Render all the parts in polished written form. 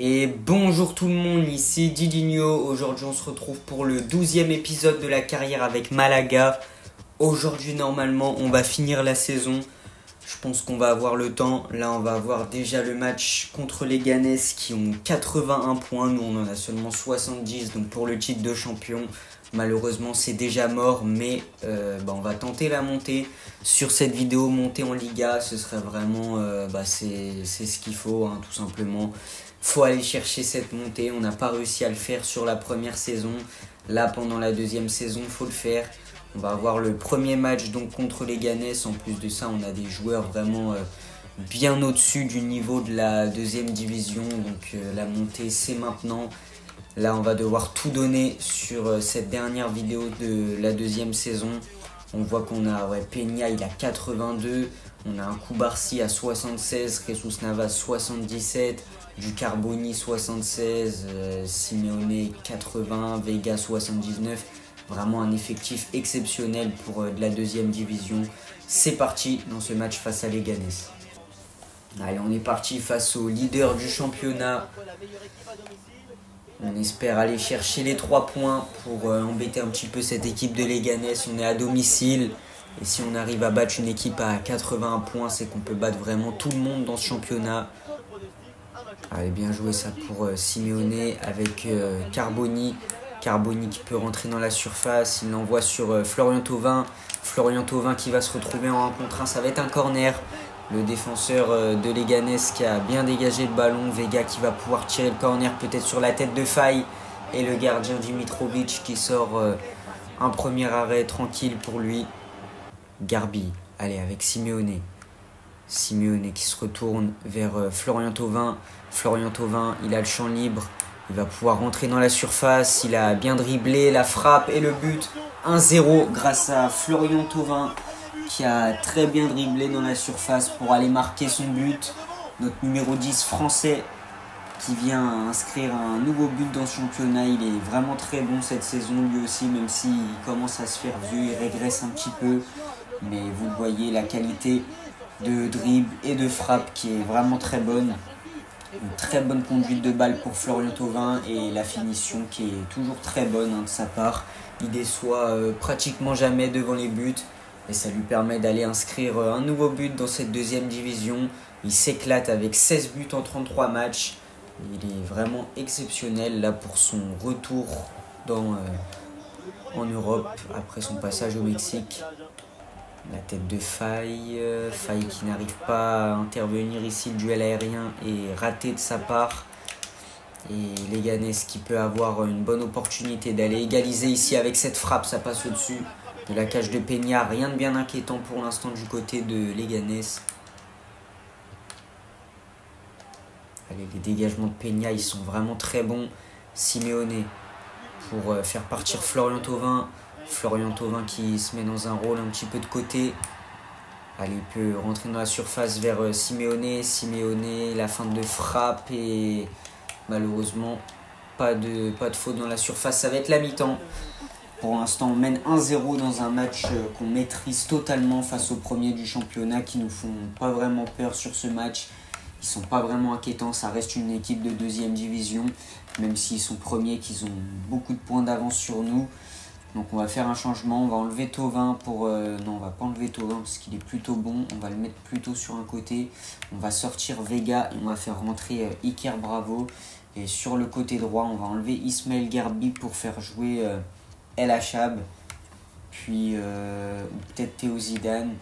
Et bonjour tout le monde, ici Didinho. Aujourd'hui on se retrouve pour le 12e épisode de la carrière avec Malaga. Aujourd'hui normalement on va finir la saison. Je pense qu'on va avoir le temps. Là on va avoir déjà le match contre les Ganes qui ont 81 points. Nous on en a seulement 70, donc pour le titre de champion malheureusement c'est déjà mort. Mais on va tenter la montée sur cette vidéo, montée en Liga. Ce serait vraiment c'est ce qu'il faut hein, tout simplement. Faut aller chercher cette montée. On n'a pas réussi à le faire sur la première saison. Là, pendant la deuxième saison, il faut le faire. On va avoir le premier match donc contre les Ganes. En plus de ça, on a des joueurs vraiment bien au-dessus du niveau de la deuxième division. Donc la montée, c'est maintenant. Là, on va devoir tout donner sur cette dernière vidéo de la deuxième saison. On voit qu'on a Peña, il a 82. On a un Cubarsí à 76. Jesus Navas 77. Du Carboni 76, Simeone 80, Vega 79. Vraiment un effectif exceptionnel pour de la deuxième division. C'est parti dans ce match face à Leganés. Allez, on est parti face au leader du championnat. On espère aller chercher les 3 points pour embêter un petit peu cette équipe de Leganés. On est à domicile. Et si on arrive à battre une équipe à 81 points, c'est qu'on peut battre vraiment tout le monde dans ce championnat. Allez, bien joué ça pour Simeone avec Carboni. Carboni qui peut rentrer dans la surface. Il l'envoie sur Florian Thauvin. Florian Thauvin qui va se retrouver en 1 contre 1. Ça va être un corner. Le défenseur de Leganés qui a bien dégagé le ballon. Vega qui va pouvoir tirer le corner peut-être sur la tête de Faye. Et le gardien Dimitrovic qui sort un premier arrêt tranquille pour lui. Garbi, allez, avec Simeone. Simeone qui se retourne vers Florian Thauvin. Florian Thauvin, il a le champ libre. Il va pouvoir rentrer dans la surface. Il a bien dribblé, la frappe et le but. 1-0 grâce à Florian Thauvin qui a très bien dribblé dans la surface pour aller marquer son but. Notre numéro 10 français qui vient inscrire un nouveau but dans ce championnat. Il est vraiment très bon cette saison lui aussi, même s'il commence à se faire vieux, il régresse un petit peu. Mais vous le voyez, la qualité de dribble et de frappe qui est vraiment très bonne. Une très bonne conduite de balle pour Florian Thauvin et la finition qui est toujours très bonne de sa part. Il déçoit pratiquement jamais devant les buts et ça lui permet d'aller inscrire un nouveau but dans cette deuxième division. Il s'éclate avec 16 buts en 33 matchs. Il est vraiment exceptionnel là pour son retour en Europe après son passage au Mexique. La tête de Faye, Faye qui n'arrive pas à intervenir ici, le duel aérien est raté de sa part. Et Leganés qui peut avoir une bonne opportunité d'aller égaliser ici avec cette frappe, ça passe au-dessus de la cage de Peña. Rien de bien inquiétant pour l'instant du côté de Leganés. Allez, les dégagements de Peña, ils sont vraiment très bons. Simeone pour faire partir Florian Thauvin. Florian Thauvin qui se met dans un rôle un petit peu de côté. Allez, il peut rentrer dans la surface vers Simeone. Simeone, la fin de frappe et malheureusement pas de faute dans la surface. Ça va être la mi-temps. Pour l'instant, on mène 1-0 dans un match qu'on maîtrise totalement face aux premiers du championnat qui nous font pas vraiment peur sur ce match. Ils sont pas vraiment inquiétants. Ça reste une équipe de deuxième division, même s'ils sont premiers, qu'ils ont beaucoup de points d'avance sur nous. Donc on va faire un changement, on va enlever Thauvin pour... non, on va pas enlever Thauvin parce qu'il est plutôt bon. On va le mettre plutôt sur un côté. On va sortir Vega et on va faire rentrer Iker Bravo. Et sur le côté droit, on va enlever Ismaël Garbi pour faire jouer El Achab. Puis peut-être Théo Zidane.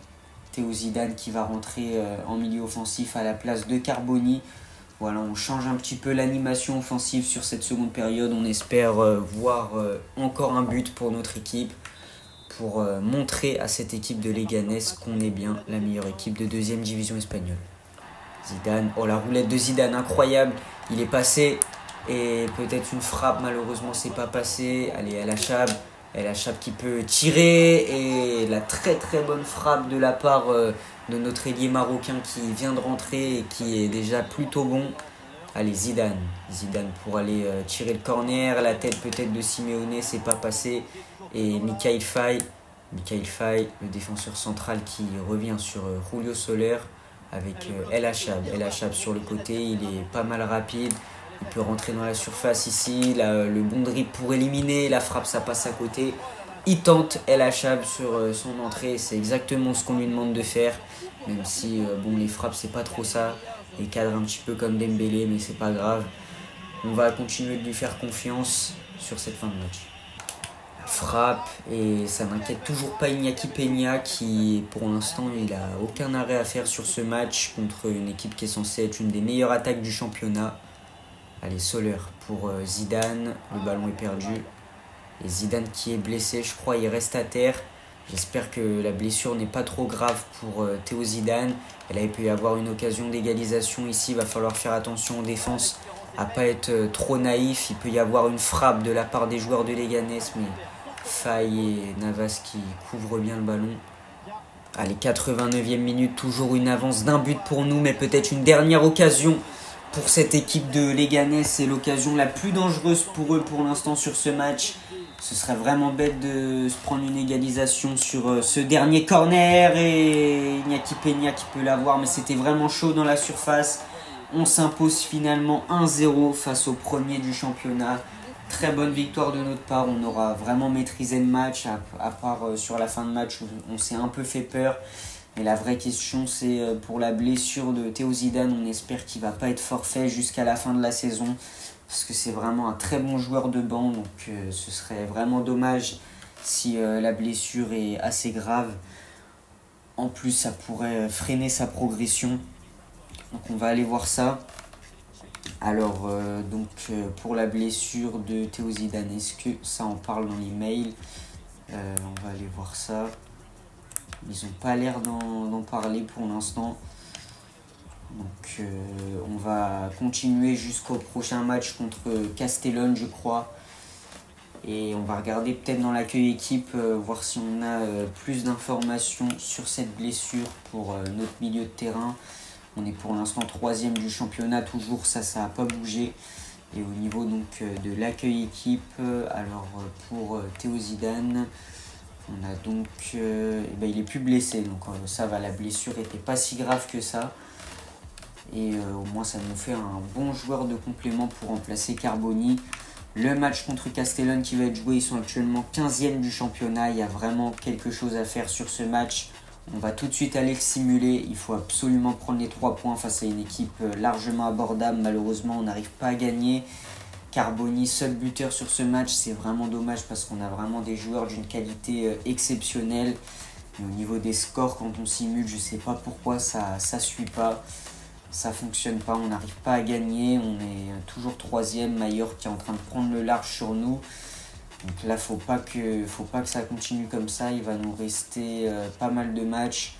Théo Zidane qui va rentrer en milieu offensif à la place de Carboni. Voilà, on change un petit peu l'animation offensive sur cette seconde période. On espère voir encore un but pour notre équipe. Pour montrer à cette équipe de Leganés qu'on est bien la meilleure équipe de deuxième division espagnole. Zidane, oh la roulette de Zidane, incroyable. Il est passé et peut-être une frappe, malheureusement c'est pas passé. Allez, El Achab. El Achab qui peut tirer et la très très bonne frappe de la part de notre ailier marocain qui vient de rentrer et qui est déjà plutôt bon. Allez, Zidane. Zidane pour aller tirer le corner. La tête peut-être de Simeone, c'est pas passé. Et Mikayil Faye. Mikayil Faye, le défenseur central qui revient sur Julio Soler avec El Achab. El Achab sur le côté, il est pas mal rapide. Il peut rentrer dans la surface ici, le bon dribble pour éliminer, la frappe ça passe à côté. Il tente El Achab sur son entrée, c'est exactement ce qu'on lui demande de faire. Même si les frappes c'est pas trop ça, il cadre un petit peu comme Dembélé, mais c'est pas grave. On va continuer de lui faire confiance sur cette fin de match. Frappe et ça n'inquiète toujours pas Iñaki Peña qui pour l'instant il a aucun arrêt à faire sur ce match contre une équipe qui est censée être une des meilleures attaques du championnat. Allez, Soler pour Zidane, le ballon est perdu et Zidane qui est blessé, je crois il reste à terre. J'espère que la blessure n'est pas trop grave pour Théo Zidane. Et là il peut y avoir une occasion d'égalisation ici, il va falloir faire attention en défense à pas être trop naïf. Il peut y avoir une frappe de la part des joueurs de Leganés, mais Faye et Navas qui couvrent bien le ballon. Allez, 89e minute, toujours une avance d'un but pour nous, mais peut-être une dernière occasion pour cette équipe de Leganés. C'est l'occasion la plus dangereuse pour eux pour l'instant sur ce match. Ce serait vraiment bête de se prendre une égalisation sur ce dernier corner et Iñaki Peña qui peut l'avoir, mais c'était vraiment chaud dans la surface. On s'impose finalement 1-0 face au premier du championnat. Très bonne victoire de notre part, on aura vraiment maîtrisé le match, à part sur la fin de match où on s'est un peu fait peur. Mais la vraie question c'est pour la blessure de Théo Zidane, on espère qu'il ne va pas être forfait jusqu'à la fin de la saison. Parce que c'est vraiment un très bon joueur de banc, donc ce serait vraiment dommage si la blessure est assez grave. En plus ça pourrait freiner sa progression, donc on va aller voir ça. Alors, pour la blessure de Théo Zidane, est-ce que ça en parle dans les mails? On va aller voir ça. Ils n'ont pas l'air d'en parler pour l'instant. Donc, on va continuer jusqu'au prochain match contre Castellón, je crois. Et on va regarder peut-être dans l'accueil équipe, voir si on a plus d'informations sur cette blessure pour notre milieu de terrain. On est pour l'instant 3e du championnat, toujours ça n'a pas bougé. Et au niveau donc de l'accueil équipe, pour Théo Zidane, on a donc il est plus blessé, donc ça va, la blessure était pas si grave que ça. Et au moins ça nous fait un bon joueur de complément pour remplacer Carboni. Le match contre Castellón qui va être joué, ils sont actuellement 15e du championnat, il y a vraiment quelque chose à faire sur ce match. On va tout de suite aller le simuler, il faut absolument prendre les 3 points face à une équipe largement abordable. Malheureusement on n'arrive pas à gagner. Carboni, seul buteur sur ce match, c'est vraiment dommage parce qu'on a vraiment des joueurs d'une qualité exceptionnelle. Mais au niveau des scores, quand on simule, je ne sais pas pourquoi ça suit pas, ça fonctionne pas, on n'arrive pas à gagner. On est toujours 3e, Mallorca qui est en train de prendre le large sur nous. Donc là, faut pas que ça continue comme ça. Il va nous rester pas mal de matchs.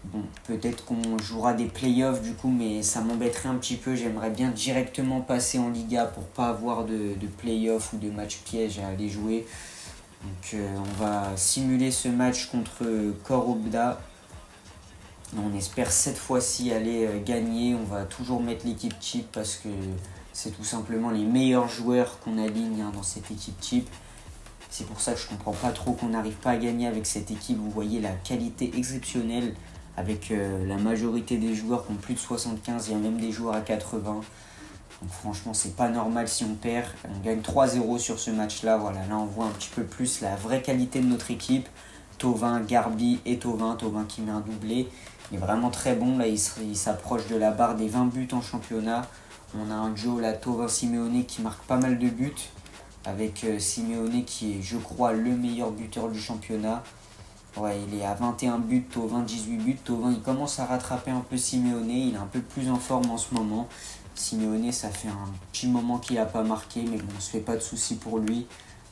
Bon, peut-être qu'on jouera des playoffs du coup, mais ça m'embêterait un petit peu. J'aimerais bien directement passer en Liga pour pas avoir de playoffs ou de matchs pièges à aller jouer. Donc on va simuler ce match contre Corobda. On espère cette fois-ci aller gagner. On va toujours mettre l'équipe type parce que c'est tout simplement les meilleurs joueurs qu'on aligne dans cette équipe type. C'est pour ça que je ne comprends pas trop qu'on n'arrive pas à gagner avec cette équipe. Vous voyez la qualité exceptionnelle avec la majorité des joueurs qui ont plus de 75. Il y a même des joueurs à 80. Donc franchement, c'est pas normal si on perd. On gagne 3-0 sur ce match-là. Voilà, là on voit un petit peu plus la vraie qualité de notre équipe. Thauvin, Garbi et Thauvin. Thauvin qui met un doublé. Il est vraiment très bon. Là, il s'approche de la barre des 20 buts en championnat. On a un duo là, Thauvin-Simeone qui marque pas mal de buts. Avec Simeone qui est, je crois, le meilleur buteur du championnat. Ouais, il est à 21 buts, Thauvin 18 buts. Thauvin, il commence à rattraper un peu Simeone. Il est un peu plus en forme en ce moment. Simeone, ça fait un petit moment qu'il n'a pas marqué, mais bon, on ne se fait pas de soucis pour lui.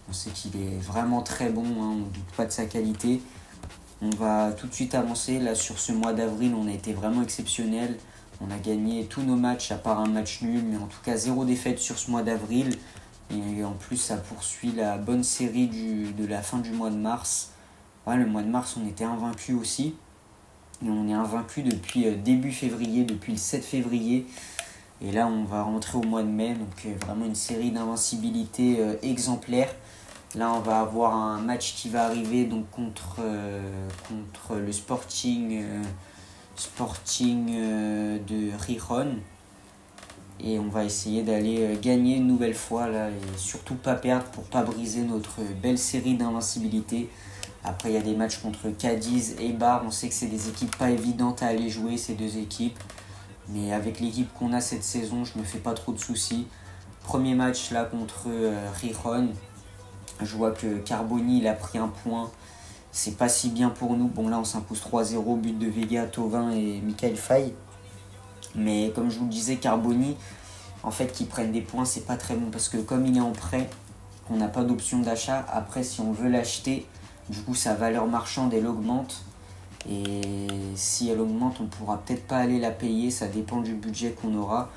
On sait qu'il est vraiment très bon, on ne doute pas de sa qualité. On va tout de suite avancer. Là, sur ce mois d'avril, on a été vraiment exceptionnel. On a gagné tous nos matchs, à part un match nul, mais en tout cas 0 défaite sur ce mois d'avril. Et en plus, ça poursuit la bonne série de la fin du mois de mars. Ouais, le mois de mars, on était invaincus aussi. Et on est invaincus depuis début février, depuis le 7 février. Et là, on va rentrer au mois de mai. Donc, vraiment une série d'invincibilité exemplaire. Là, on va avoir un match qui va arriver donc, contre le Sporting de Gijón. Et on va essayer d'aller gagner une nouvelle fois là, et surtout pas perdre pour pas briser notre belle série d'invincibilité. Après il y a des matchs contre Cadiz et Eibar, on sait que c'est des équipes pas évidentes à aller jouer ces deux équipes. Mais avec l'équipe qu'on a cette saison, je me fais pas trop de soucis. Premier match là contre Rijon, je vois que Carboni il a pris un point. C'est pas si bien pour nous. Bon là on s'impose 3-0, but de Vega, Thauvin et Michael Faye. Mais comme je vous le disais, Carboni, en fait, qu'ils prennent des points, c'est pas très bon. Parce que comme il est en prêt, on n'a pas d'option d'achat. Après, si on veut l'acheter, du coup, sa valeur marchande, elle augmente. Et si elle augmente, on pourra peut-être pas aller la payer. Ça dépend du budget qu'on aura.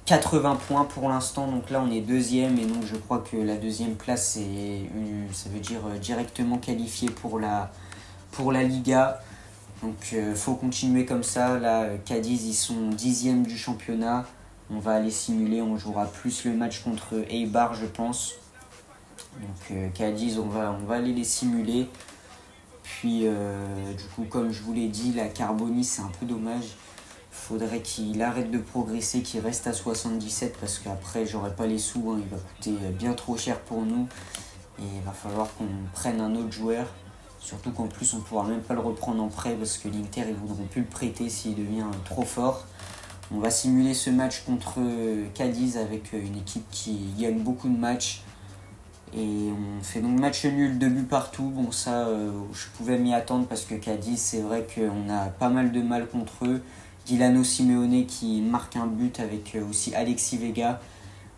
80 points pour l'instant. Donc là, on est deuxième. Et donc, je crois que la deuxième place, ça veut dire directement qualifié pour la Liga. Donc faut continuer comme ça. Là, Cadiz, ils sont 10e du championnat. On va aller simuler. On jouera plus le match contre Eibar, je pense. Donc Cadiz, on va aller les simuler. Puis du coup, comme je vous l'ai dit, la Carboni, c'est un peu dommage. Faudrait qu'il arrête de progresser, qu'il reste à 77 parce qu'après, j'aurai pas les sous. Hein, il va coûter bien trop cher pour nous. Et il va falloir qu'on prenne un autre joueur. Surtout qu'en plus on ne pourra même pas le reprendre en prêt parce que l'Inter ils voudront plus le prêter s'il devient trop fort. On va simuler ce match contre Cadiz avec une équipe qui gagne beaucoup de matchs. Et on fait donc match nul, 2 buts partout. Bon ça je pouvais m'y attendre parce que Cadiz c'est vrai qu'on a pas mal de mal contre eux. Dilano Simeone qui marque un but avec aussi Alexis Vega.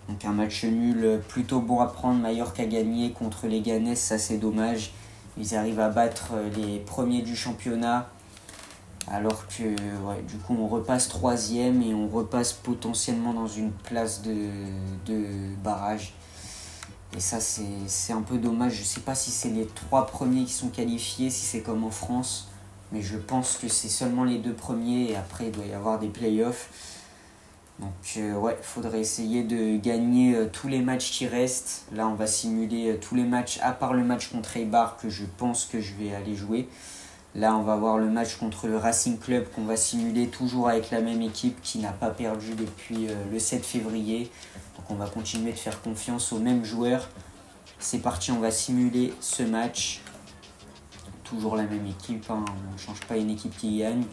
Donc un match nul plutôt bon à prendre. Mallorca a gagné contre les Leganés, ça c'est dommage. Ils arrivent à battre les premiers du championnat. Alors que du coup on repasse 3e et on repasse potentiellement dans une place de barrage. Et ça c'est un peu dommage. Je ne sais pas si c'est les 3 premiers qui sont qualifiés, si c'est comme en France. Mais je pense que c'est seulement les 2 premiers et après il doit y avoir des playoffs. Donc faudrait essayer de gagner tous les matchs qui restent. Là on va simuler tous les matchs à part le match contre Eibar que je pense que je vais aller jouer. Là on va voir le match contre le Racing Club qu'on va simuler toujours avec la même équipe qui n'a pas perdu depuis le 7 février. Donc on va continuer de faire confiance aux mêmes joueurs. C'est parti, on va simuler ce match. Toujours la même équipe, hein. On ne change pas une équipe qui gagne.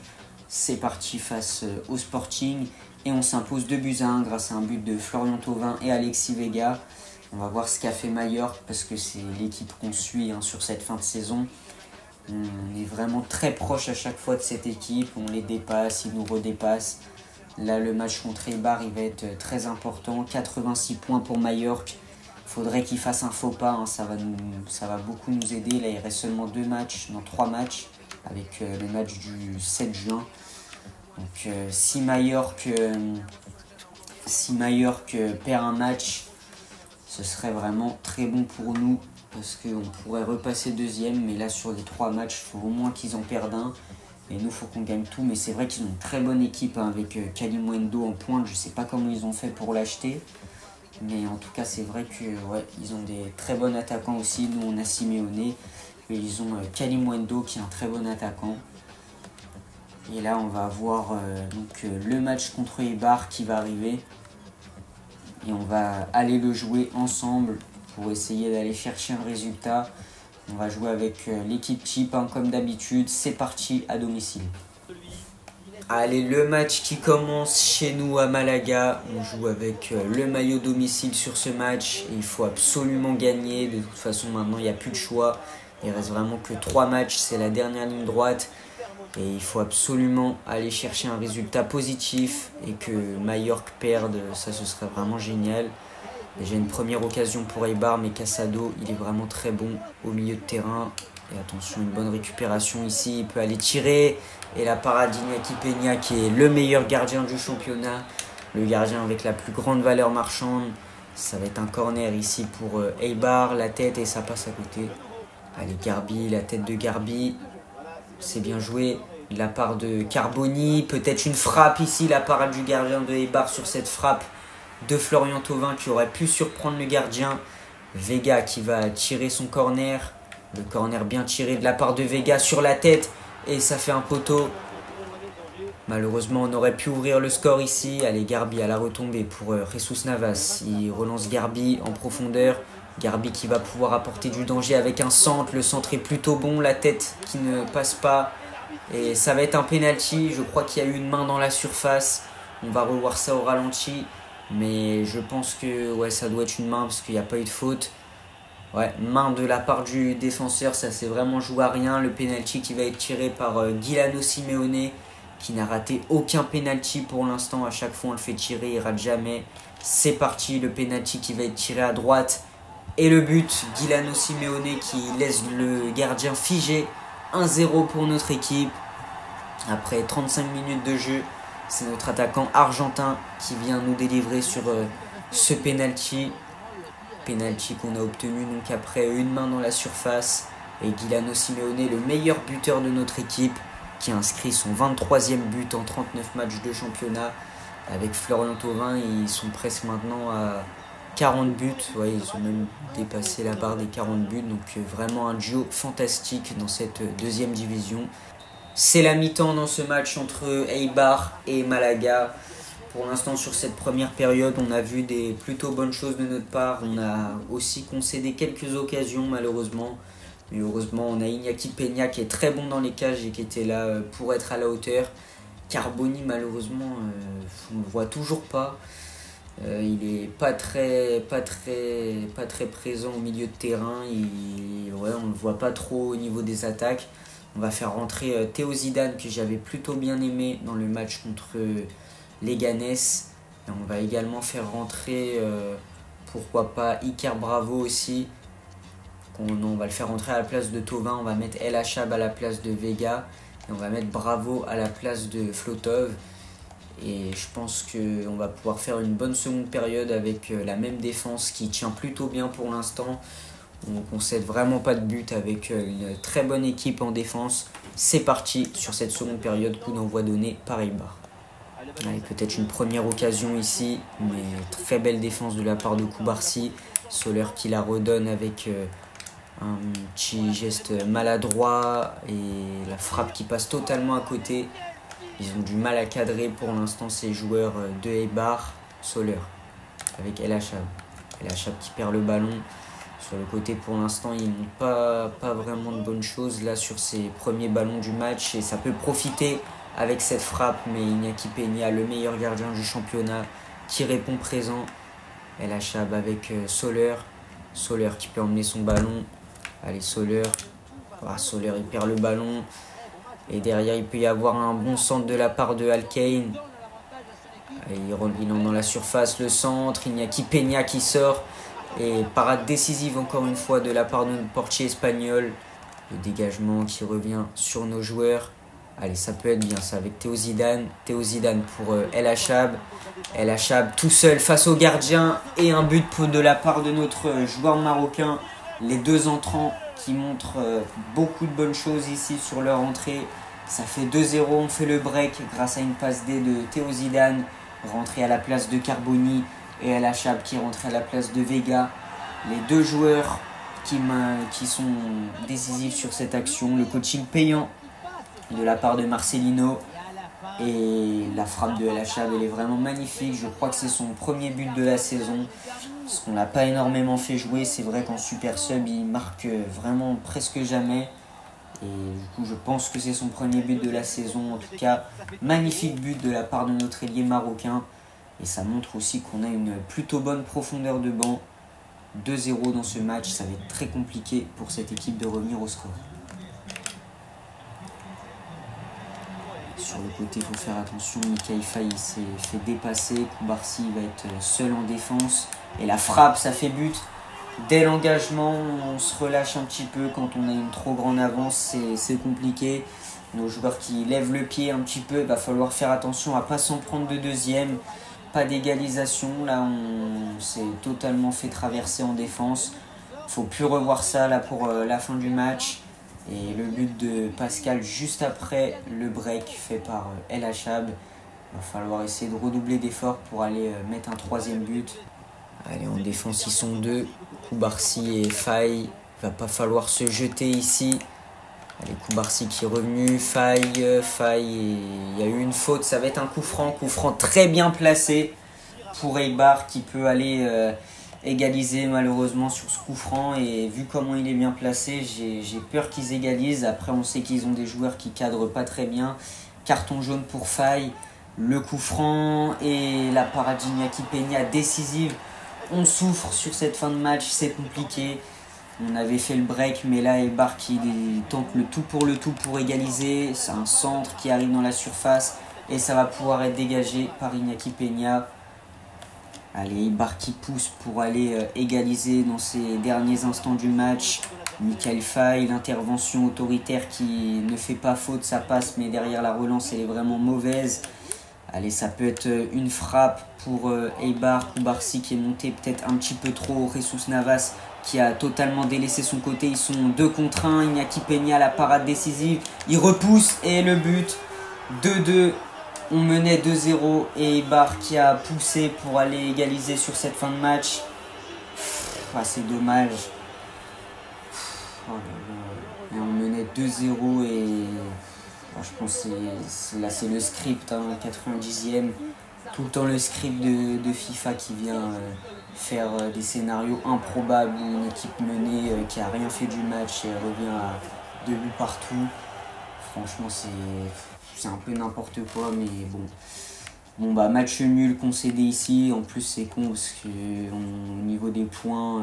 C'est parti face au Sporting. Et on s'impose 2-1 grâce à un but de Florian Thauvin et Alexis Vega. On va voir ce qu'a fait Mallorca parce que c'est l'équipe qu'on suit sur cette fin de saison. On est vraiment très proche à chaque fois de cette équipe. On les dépasse, ils nous redépassent. Là, le match contre Eibar, il va être très important. 86 points pour Mallorca. Il faudrait qu'ils fassent un faux pas. Hein. Ça va beaucoup nous aider. Là, il reste seulement 2 matchs, non 3 matchs avec le match du 7 juin. Donc si Mallorca perd un match, ce serait vraiment très bon pour nous parce qu'on pourrait repasser deuxième. Mais là sur les 3 matchs, il faut au moins qu'ils en perdent un. Et nous, il faut qu'on gagne tout. Mais c'est vrai qu'ils ont une très bonne équipe avec Kalimundo en pointe. Je ne sais pas comment ils ont fait pour l'acheter. Mais en tout cas, c'est vrai qu'ils ont des très bons attaquants aussi. Nous, on a Simeone. Et ils ont Kalimundo qui est un très bon attaquant. Et là, on va avoir le match contre Eibar qui va arriver. Et on va aller le jouer ensemble pour essayer d'aller chercher un résultat. On va jouer avec l'équipe type, hein, comme d'habitude. C'est parti à domicile. Allez, le match qui commence chez nous à Malaga. On joue avec le maillot domicile sur ce match. Il faut absolument gagner. De toute façon, maintenant, il n'y a plus de choix. Il reste vraiment que 3 matchs. C'est la dernière ligne droite. Et il faut absolument aller chercher un résultat positif et que Mallorca perde, ça ce serait vraiment génial. Déjà une première occasion pour Eibar, mais Casado, il est vraiment très bon au milieu de terrain. Et attention, une bonne récupération ici, il peut aller tirer. Et la parade d'Iñaki Peña qui est le meilleur gardien du championnat, le gardien avec la plus grande valeur marchande. Ça va être un corner ici pour Eibar, la tête et ça passe à côté. Allez, Garbi, la tête de Garbi. C'est bien joué de la part de Carboni. Peut-être une frappe ici, la parade du gardien de Eibar sur cette frappe de Florian Thauvin qui aurait pu surprendre le gardien. Vega qui va tirer son corner. Le corner bien tiré de la part de Vega sur la tête. Et ça fait un poteau. Malheureusement, on aurait pu ouvrir le score ici. Allez, Garbi à la retombée pour Jesus Navas. Il relance Garbi en profondeur. Garbi qui va pouvoir apporter du danger avec un centre. Le centre est plutôt bon, la tête qui ne passe pas. Et ça va être un penalty. Je crois qu'il y a eu une main dans la surface. On va revoir ça au ralenti. Mais je pense que ouais, ça doit être une main parce qu'il n'y a pas eu de faute. Ouais, main de la part du défenseur, ça s'est vraiment joué à rien. Le penalty qui va être tiré par Guilano Simeone, qui n'a raté aucun penalty pour l'instant. À chaque fois on le fait tirer, il rate jamais. C'est parti, le penalty qui va être tiré à droite. Et le but, Guilano Simeone qui laisse le gardien figé. 1-0 pour notre équipe. Après 35 minutes de jeu, c'est notre attaquant argentin qui vient nous délivrer sur ce penalty. Penalty qu'on a obtenu donc après une main dans la surface. Et Guilano Simeone, le meilleur buteur de notre équipe, qui a inscrit son 23e but en 39 matchs de championnat. Avec Florian Thauvin, ils sont presque maintenant à 40 buts. Ouais, ils ont même dépassé la barre des 40 buts. Donc vraiment un duo fantastique dans cette deuxième division. C'est la mi-temps dans ce match entre Eibar et Malaga. Pour l'instant, sur cette première période, on a vu des plutôt bonnes choses de notre part. On a aussi concédé quelques occasions, malheureusement. Mais heureusement, on a Iñaki Peña qui est très bon dans les cages et qui était là pour être à la hauteur. Carboni, malheureusement, on ne le voit toujours pas. Il n'est pas très présent au milieu de terrain. Ouais, on ne le voit pas trop au niveau des attaques. On va faire rentrer Théo Zidane, que j'avais plutôt bien aimé dans le match contre Leganés. Et on va également faire rentrer, pourquoi pas, Iker Bravo aussi. On va le faire rentrer à la place de Thauvin. On va mettre El Achab à la place de Vega. Et on va mettre Bravo à la place de Flotov. Et je pense qu'on va pouvoir faire une bonne seconde période avec la même défense qui tient plutôt bien pour l'instant. On ne concède vraiment pas de but avec une très bonne équipe en défense. C'est parti sur cette seconde période, coup d'envoi donné par Eibar. Allez, peut-être une première occasion ici, mais très belle défense de la part de Koubarsi. Soler qui la redonne avec un petit geste maladroit et la frappe qui passe totalement à côté. Ils ont du mal à cadrer pour l'instant ces joueurs de Eibar. Soler avec El Achab. El Achab qui perd le ballon. Sur le côté, pour l'instant, ils n'ont pas vraiment de bonnes choses là sur ces premiers ballons du match. Et ça peut profiter avec cette frappe. Mais Iñaki Peña, le meilleur gardien du championnat, qui répond présent. El Achab avec Soler. Soler qui peut emmener son ballon. Allez, Soler. Ah, Soler, il perd le ballon. Et derrière, il peut y avoir un bon centre de la part de Alcaine. Il entre dans la surface, le centre. Iñaki Peña qui sort. Et parade décisive encore une fois de la part de notre portier espagnol. Le dégagement qui revient sur nos joueurs. Allez, ça peut être bien ça avec Théo Zidane. Théo Zidane pour El Achab. El Achab tout seul face au gardien. Et un but de la part de notre joueur marocain. Les deux entrants qui montrent beaucoup de bonnes choses ici sur leur entrée. Ça fait 2-0, on fait le break grâce à une passe D de Théo Zidane. Rentré à la place de Carboni. Et El Achab qui est rentré à la place de Vega. Les deux joueurs qui sont décisifs sur cette action. Le coaching payant de la part de Marcelino. Et la frappe de El Achab, elle est vraiment magnifique. Je crois que c'est son premier but de la saison. Parce qu'on l'a pas énormément fait jouer. C'est vrai qu'en Super Sub, il marque vraiment presque jamais. Et du coup, je pense que c'est son premier but de la saison. En tout cas, magnifique but de la part de notre ailier marocain. Et ça montre aussi qu'on a une plutôt bonne profondeur de banc. 2-0 dans ce match, ça va être très compliqué pour cette équipe de revenir au score. Sur le côté, il faut faire attention. Mikaï Faye s'est fait dépasser. Koubarsi va être seul en défense. Et la frappe, ça fait but. Dès l'engagement, on se relâche un petit peu. Quand on a une trop grande avance, c'est compliqué. Nos joueurs qui lèvent le pied un petit peu, il va falloir faire attention à ne pas s'en prendre de deuxième. Pas d'égalisation, là on s'est totalement fait traverser en défense. Faut plus revoir ça là pour la fin du match. Et le but de Pascal juste après le break fait par El Achab. Il va falloir essayer de redoubler d'efforts pour aller mettre un troisième but. Allez, en défense ils sont deux, Koubarsi et Faye. Il va pas falloir se jeter ici. Allez, Koubarsi qui est revenu, faille, et il y a eu une faute, ça va être un coup franc très bien placé pour Eibar qui peut aller égaliser malheureusement sur ce coup franc. Et vu comment il est bien placé, j'ai peur qu'ils égalisent. Après, on sait qu'ils ont des joueurs qui cadrent pas très bien. Carton jaune pour faille, le coup franc et la parade d'Iñaki Peña décisive. On souffre sur cette fin de match, c'est compliqué. On avait fait le break, mais là, Eibar qui tente le tout pour égaliser. C'est un centre qui arrive dans la surface et ça va pouvoir être dégagé par Iñaki Peña. Allez, Eibar qui pousse pour aller égaliser dans ces derniers instants du match. Michael Faye, l'intervention autoritaire qui ne fait pas faute, ça passe, mais derrière la relance, elle est vraiment mauvaise. Allez, ça peut être une frappe pour Eibar. Koubarsi qui est monté peut-être un petit peu trop. Jesus Navas qui a totalement délaissé son côté. Ils sont 2 contre 1. Iñaki Peña, la parade décisive. Il repousse et le but. 2-2. On menait 2-0 et Eibar qui a poussé pour aller égaliser sur cette fin de match. C'est dommage. Et on menait 2-0 et je pense que là c'est le script, 90e. Tout le temps le script de FIFA qui vient faire des scénarios improbables où une équipe menée qui a rien fait du match et revient à 2 buts partout. Franchement c'est un peu n'importe quoi, mais bon. Match nul concédé ici. En plus c'est con parce que au niveau des points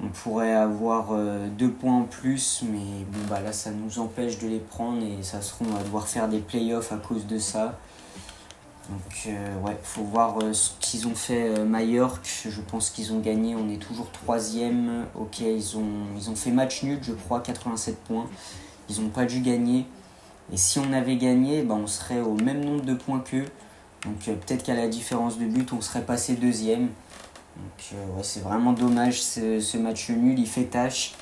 on pourrait avoir 2 points en plus, mais là ça nous empêche de les prendre et ça se trouve on va devoir faire des playoffs à cause de ça. Donc faut voir ce qu'ils ont fait Majorque. Je pense qu'ils ont gagné, on est toujours 3e. Ok, ils ont fait match nul, je crois, 87 points. Ils n'ont pas dû gagner. Et si on avait gagné, on serait au même nombre de points qu'eux. Donc peut-être qu'à la différence de but, on serait passé 2e. Donc c'est vraiment dommage ce match nul, il fait tâche.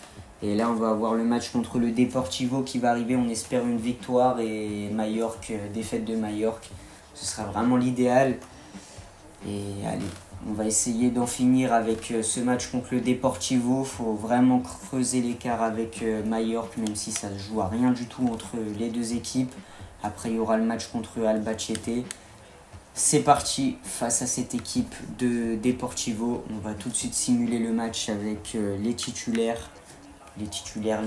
Et là on va avoir le match contre le Deportivo qui va arriver, on espère une victoire et Majorque, défaite de Majorque. Ce sera vraiment l'idéal. Et allez, on va essayer d'en finir avec ce match contre le Deportivo. Il faut vraiment creuser l'écart avec Majorque, même si ça ne se joue à rien du tout entre les deux équipes. Après il y aura le match contre Albacete. C'est parti face à cette équipe de Deportivo. On va tout de suite simuler le match avec les titulaires. Les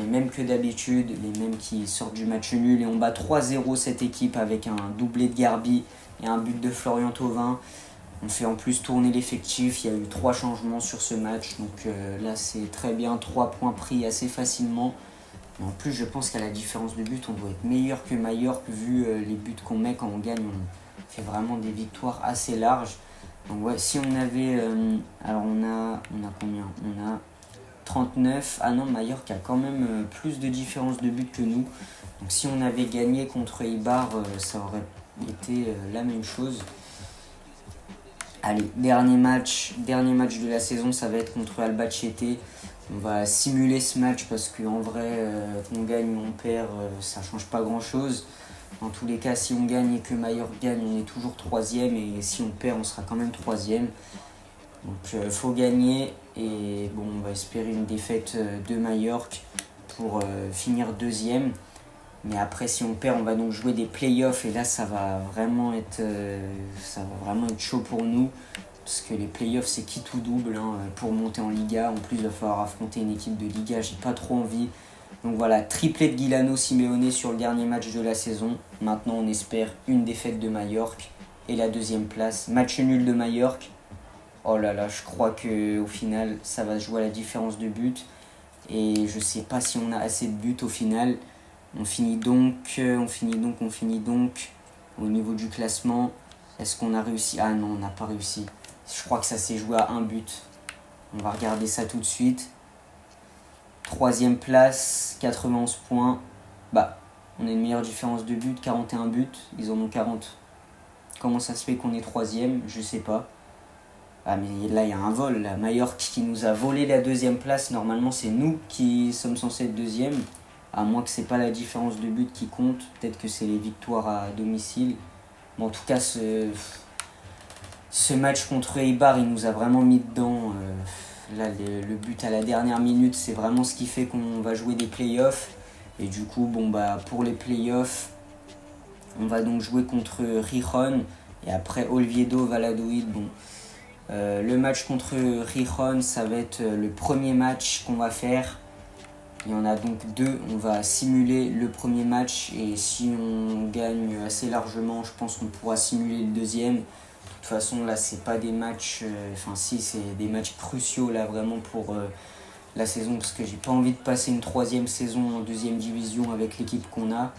mêmes que d'habitude, les mêmes qui sortent du match nul. Et on bat 3-0 cette équipe avec un doublé de Garbi et un but de Florian Thauvin. On fait en plus tourner l'effectif. Il y a eu 3 changements sur ce match. Donc là c'est très bien, 3 points pris assez facilement. Mais en plus je pense qu'à la différence de but, on doit être meilleur que Majorque vu les buts qu'on met quand on gagne. On fait vraiment des victoires assez larges. Donc si on avait... alors on a combien ? On a 39. Ah non, Majorque a quand même plus de différence de but que nous. Donc si on avait gagné contre Eibar, ça aurait été la même chose. Allez, dernier match de la saison, ça va être contre Albacete. On va simuler ce match parce qu'en vrai, qu'on gagne ou on perd, ça change pas grand chose. En tous les cas, si on gagne et que Majorque gagne, on est toujours 3e. Et si on perd, on sera quand même 3e. Donc faut gagner. Et on va espérer une défaite de Majorque pour finir 2e. Mais après, si on perd, on va donc jouer des playoffs. Et là, ça va vraiment être chaud pour nous. Parce que les playoffs, c'est quitte ou double pour monter en Liga. En plus, il va falloir affronter une équipe de Liga. J'ai pas trop envie. Donc voilà, triplé de Guilano Simeone sur le dernier match de la saison. Maintenant, on espère une défaite de Majorque et la 2e place. Match nul de Majorque. Oh là là, je crois qu'au final, ça va se jouer à la différence de but. Et je sais pas si on a assez de buts au final. On finit donc au niveau du classement. Est-ce qu'on a réussi ? Ah non, on n'a pas réussi. Je crois que ça s'est joué à un but. On va regarder ça tout de suite. 3e place, 91 points. On a une meilleure différence de but, 41 buts. Ils en ont 40. Comment ça se fait qu'on est 3e ? Je sais pas. Ah mais là il y a un vol. Là. Majorque qui nous a volé la 2e place. Normalement c'est nous qui sommes censés être 2e. À moins que c'est pas la différence de but qui compte. Peut-être que c'est les victoires à domicile. Mais en tout cas ce match contre Eibar, il nous a vraiment mis dedans. Là, le but à la dernière minute, c'est vraiment ce qui fait qu'on va jouer des playoffs. Et du coup, bon, bah, pour les playoffs, on va donc jouer contre Gijón et après Oviedo Valladolid. Bon, le match contre Gijón, ça va être le premier match qu'on va faire. Il y en a donc deux. On va simuler le premier match et si on gagne assez largement, je pense qu'on pourra simuler le deuxième. De toute façon, là, c'est pas des matchs. Si, c'est des matchs cruciaux là vraiment pour la saison parce que j'ai pas envie de passer une troisième saison en deuxième division avec l'équipe qu'on a.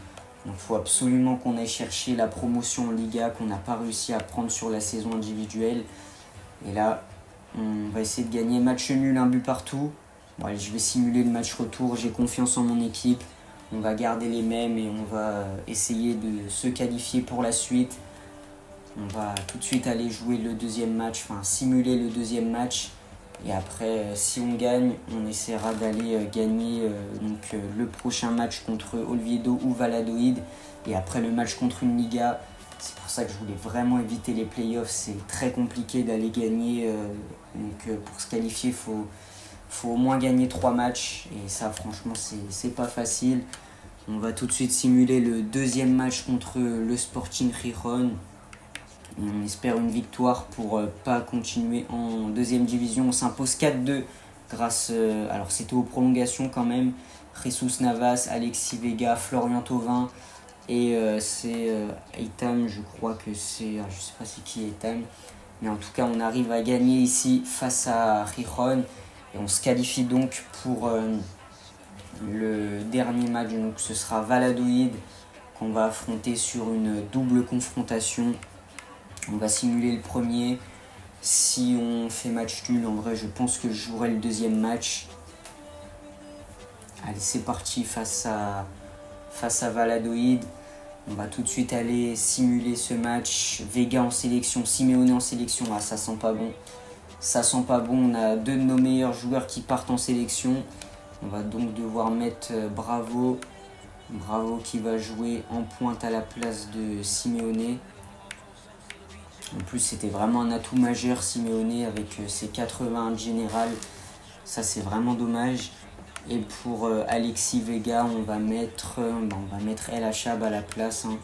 Donc, il faut absolument qu'on aille chercher la promotion en Liga qu'on n'a pas réussi à prendre sur la saison individuelle. Et là, on va essayer de gagner match nul, un but partout. Bon, allez, je vais simuler le match retour, j'ai confiance en mon équipe. On va garder les mêmes et on va essayer de se qualifier pour la suite. On va tout de suite aller jouer le deuxième match, enfin simuler le deuxième match. Et après, si on gagne, on essaiera d'aller gagner le prochain match contre Oviedo ou Valladolid. Et après le match contre une Liga, c'est pour ça que je voulais vraiment éviter les playoffs. C'est très compliqué d'aller gagner. Pour se qualifier, faut au moins gagner 3 matchs et ça franchement c'est pas facile. On va tout de suite simuler le deuxième match contre le Sporting Gijón. On espère une victoire pour pas continuer en deuxième division. On s'impose 4-2 grâce, alors c'était aux prolongations quand même. Jesus Navas, Alexis Vega, Florian Thauvin et c'est Eitam, je crois que c'est, je sais pas c'est qui Eitam. Mais en tout cas on arrive à gagner ici face à Gijón. Et on se qualifie donc pour le dernier match, donc ce sera Valladolid qu'on va affronter sur une double confrontation. On va simuler le premier. Si on fait match nul, en vrai je pense que je jouerai le deuxième match. Allez, c'est parti face à Valladolid. On va tout de suite aller simuler ce match. Vega en sélection, Simeone en sélection. Ah, ça sent pas bon. Ça sent pas bon, on a deux de nos meilleurs joueurs qui partent en sélection. On va donc devoir mettre Bravo. Bravo qui va jouer en pointe à la place de Simeone. En plus, c'était vraiment un atout majeur, Simeone, avec ses 80 de général. Ça, c'est vraiment dommage. Et pour Alexis Vega, on va mettre El Achab à la place. Hein.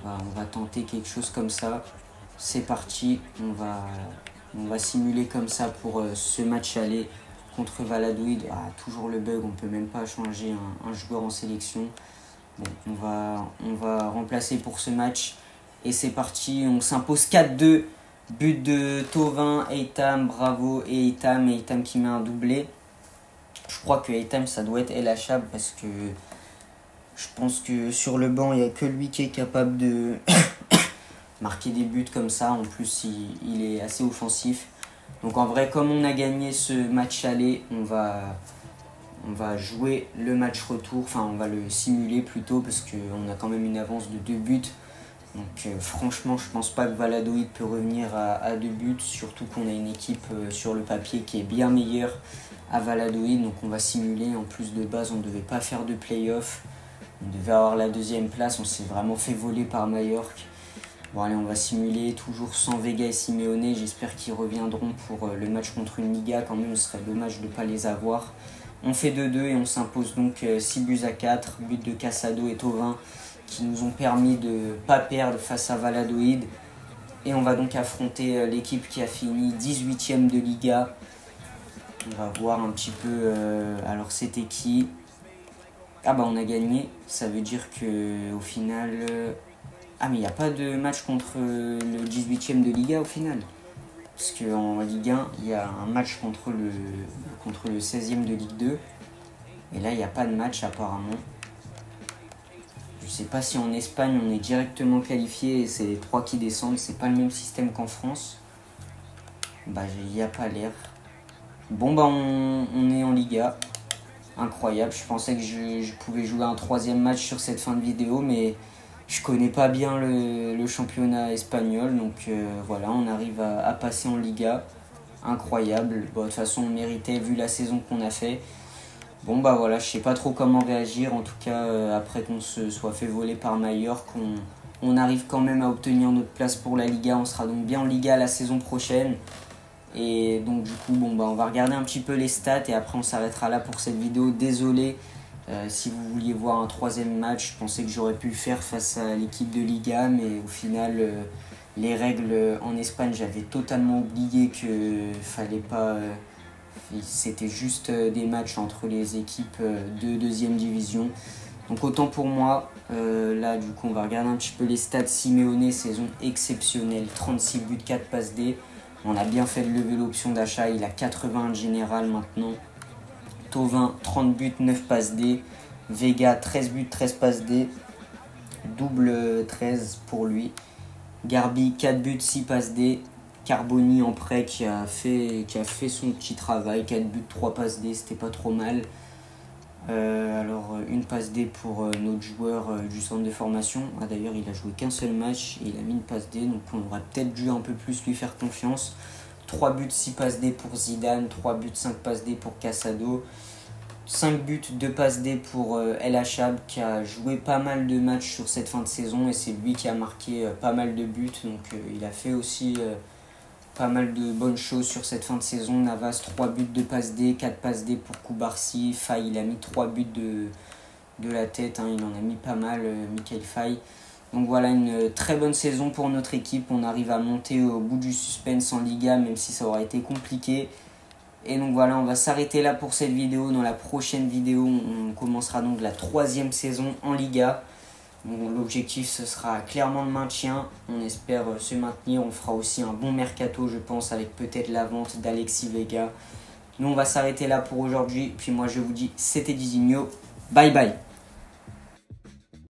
On va tenter quelque chose comme ça. C'est parti, on va simuler comme ça pour ce match aller contre Valladolid. Ah, toujours le bug, on ne peut même pas changer un joueur en sélection. Bon, on va remplacer pour ce match. Et c'est parti, on s'impose 4-2. But de Thauvin, Eitam, Bravo et Eitam qui met un doublé. Je crois que Eitam ça doit être El Achab parce que je pense que sur le banc il n'y a que lui qui est capable de marquer des buts comme ça. En plus il est assez offensif. Donc en vrai, comme on a gagné ce match aller, on va jouer le match retour. Enfin on va le simuler plutôt parce qu'on a quand même une avance de 2 buts. Donc franchement je pense pas que Valladolid peut revenir à 2 buts. Surtout qu'on a une équipe sur le papier qui est bien meilleure à Valladolid. Donc on va simuler. En plus de base on ne devait pas faire de play-off. On devait avoir la deuxième place. On s'est vraiment fait voler par Mallorca. Bon allez, on va simuler toujours sans Vega et Simeone. J'espère qu'ils reviendront pour le match contre une Liga. Quand même ce serait dommage de ne pas les avoir. On fait 2-2 et on s'impose donc 6-4. But de Casado et Thauvin qui nous ont permis de ne pas perdre face à Valladolid. Et on va donc affronter l'équipe qui a fini 18ème de Liga. On va voir un petit peu... alors c'était qui? Ah bah on a gagné. Ça veut dire que au final... Ah mais il n'y a pas de match contre le 18ème de Liga au final. Parce qu'en Ligue 1, il y a un match contre le 16ème de Ligue 2. Et là, il n'y a pas de match apparemment. Je sais pas si en Espagne on est directement qualifié et c'est les 3 qui descendent. C'est pas le même système qu'en France. Bah il n'y a pas l'air. Bon bah on est en Liga. Incroyable. Je pensais que je pouvais jouer un 3e match sur cette fin de vidéo. Mais je connais pas bien le championnat espagnol. Donc voilà, on arrive à passer en Liga. Incroyable. Bon, de toute façon on méritait vu la saison qu'on a fait. Bon bah voilà, je sais pas trop comment réagir. En tout cas, après qu'on se soit fait voler par Mallorca, on arrive quand même à obtenir notre place pour la Liga. On sera donc bien en Liga la saison prochaine. Et donc du coup, bon bah on va regarder un petit peu les stats et après on s'arrêtera là pour cette vidéo. Désolé Si vous vouliez voir un troisième match, je pensais que j'aurais pu le faire face à l'équipe de Liga, mais au final, les règles en Espagne, j'avais totalement oublié que fallait pas. C'était juste des matchs entre les équipes de deuxième division. Donc autant pour moi. Là, du coup, on va regarder un petit peu les stats. Simeone, saison exceptionnelle, 36 buts, 4 passes D. On a bien fait de lever l'option d'achat. Il a 80 de général maintenant. Thauvin, 30 buts, 9 passes D. Vega, 13 buts, 13 passes D. Double 13 pour lui. Garbi, 4 buts, 6 passes D. Carboni en prêt qui a fait son petit travail. 4 buts, 3 passes D, c'était pas trop mal. Alors une passe D pour notre joueur du centre de formation. D'ailleurs, il a joué qu'un seul match et il a mis une passe D, donc on aurait peut-être dû un peu plus lui faire confiance. 3 buts, 6 passes D pour Zidane, 3 buts, 5 passes D pour Casado, 5 buts, 2 passes D pour El Achab qui a joué pas mal de matchs sur cette fin de saison et c'est lui qui a marqué pas mal de buts, donc il a fait aussi pas mal de bonnes choses sur cette fin de saison. Navas, 3 buts de passe D, 4 passes D pour Koubarsi. Faye, il a mis 3 buts de la tête, hein, il en a mis pas mal, Michael Faye. Donc voilà, une très bonne saison pour notre équipe. On arrive à monter au bout du suspense en Liga, même si ça aurait été compliqué. Et donc voilà, on va s'arrêter là pour cette vidéo. Dans la prochaine vidéo, on commencera donc la 3e saison en Liga. Bon, l'objectif, ce sera clairement le maintien. On espère se maintenir. On fera aussi un bon mercato, je pense, avec peut-être la vente d'Alexis Vega. Nous, on va s'arrêter là pour aujourd'hui. Puis moi, je vous dis, c'était Dizinho. Bye bye.